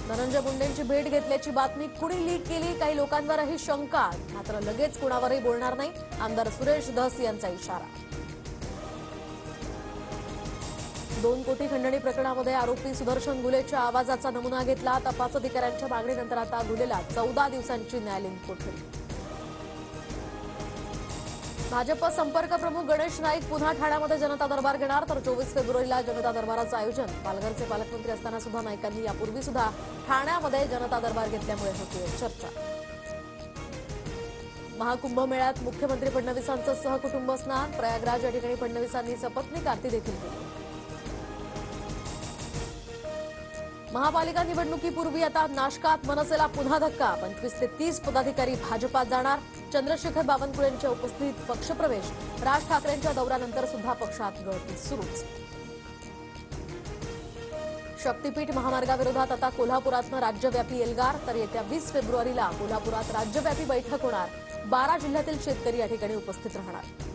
धनंजय मुंडेंची भेट घेतल्याची बातमी कुणी लीक केली, काही लोकांवर ही शंका, मात्र लगेच कुणावरही बोलणार नाही, आमदार सुरेश धस यांचा इशारा. 2 कोटी खंडणी प्रकरणामध्ये आरोपी सुदर्शन गुलेच्या आवाजाचा नमुना घेतला. तपास अधिकाऱ्यांच्या मागणीनंतर आता गुलेला 14 दिवसांची न्यायालयीन कोठडी. भाजप संपर्क प्रमुख गणेश नाईक पुन्हा ठाण्यामध्ये जनता दरबार घेणार, तर 24 फेब्रुवारीला जनता दरबाराचं आयोजन. पालघरचे पालकमंत्री असताना सुद्धा नाईकांनी यापूर्वी सुद्धा ठाण्यामध्ये जनता दरबार घेतल्यामुळे होती चर्चा. महाकुंभमेळ्यात मुख्यमंत्री फडणवीसांचं सहकुटुंब स्नान. प्रयागराज या ठिकाणी फडणवीसांनी सपत्नीक आरती देखील केली. महापालिका निवडणुकीपूर्वी आता नाशकात मनसेला पुन्हा धक्का. 25 ते 30 पदाधिकारी भाजपात जाणार. चंद्रशेखर बावनकुळेंच्या उपस्थितीत पक्षप्रवेश. राज ठाकरेंच्या दौऱ्यानंतर सुद्धा पक्षात गळती सुरूच. शक्तीपीठ महामार्गाविरोधात आता कोल्हापुरातनं राज्यव्यापी एल्गार, तर येत्या 20 फेब्रुवारीला कोल्हापुरात राज्यव्यापी बैठक होणार. 12 जिल्ह्यातील शेतकरी या ठिकाणी उपस्थित राहणार.